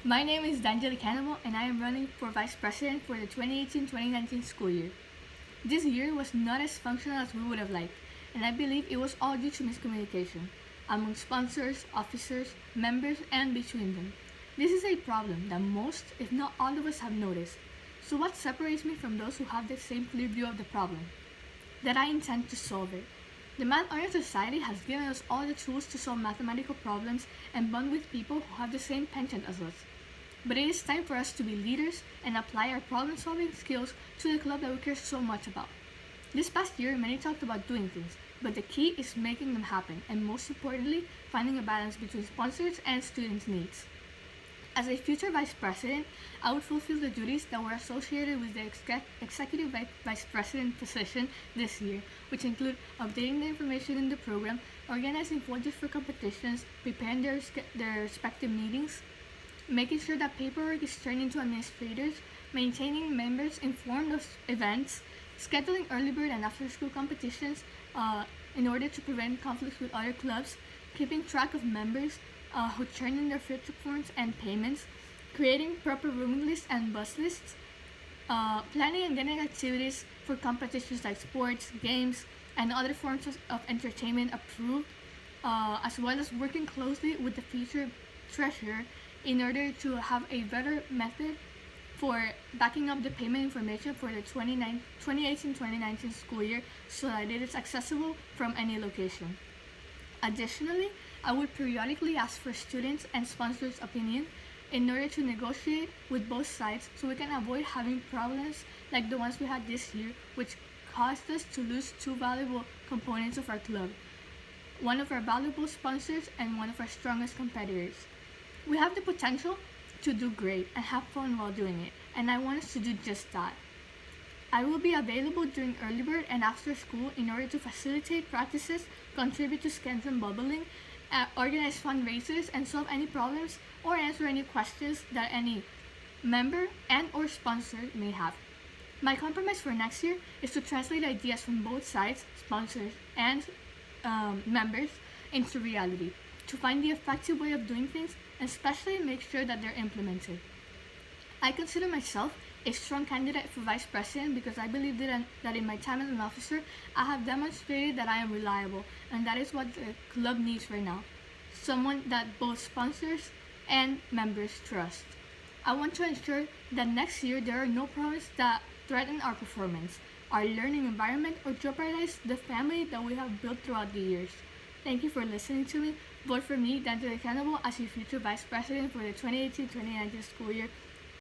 My name is Dangely Canabal, and I am running for Vice President for the 2018-2019 school year. This year was not as functional as we would have liked, and I believe it was all due to miscommunication among sponsors, officers, members, and between them. This is a problem that most, if not all of us have noticed. So what separates me from those who have the same clear view of the problem? That I intend to solve it. The Math Oriented Society has given us all the tools to solve mathematical problems and bond with people who have the same penchant as us. But it is time for us to be leaders and apply our problem-solving skills to the club that we care so much about. This past year, many talked about doing things, but the key is making them happen, and most importantly, finding a balance between sponsors and students' needs. As a future vice president, I would fulfill the duties that were associated with the executive vice president position this year, which include updating the information in the program, organizing folders for competitions, preparing their respective meetings, making sure that paperwork is turned into administrators, maintaining members informed of events, scheduling early bird and after school competitions in order to prevent conflicts with other clubs, keeping track of members who turn in their future forms and payments, creating proper rooming lists and bus lists, planning and getting activities for competitions like sports, games, and other forms of entertainment approved, as well as working closely with the future treasurer in order to have a better method for backing up the payment information for the 2018-2019 school year so that it is accessible from any location. Additionally, I would periodically ask for students and sponsors' opinion in order to negotiate with both sides so we can avoid having problems like the ones we had this year, which caused us to lose two valuable components of our club, one of our valuable sponsors and one of our strongest competitors. We have the potential to do great and have fun while doing it, and I want us to do just that. I will be available during early bird and after school in order to facilitate practices, contribute to Scantron bubbling, organize fundraisers, and solve any problems or answer any questions that any member and or sponsor may have. My compromise for next year is to translate ideas from both sides, sponsors and members, into reality, to find the effective way of doing things and especially make sure that they're implemented. I consider myself a strong candidate for vice president because I believe that in my time as an officer, I have demonstrated that I am reliable, and that is what the club needs right now. Someone that both sponsors and members trust. I want to ensure that next year there are no problems that threaten our performance, our learning environment, or jeopardize the family that we have built throughout the years. Thank you for listening to me. Vote for me, Dangely Canabal, as your future Vice President for the 2018-2019 school year.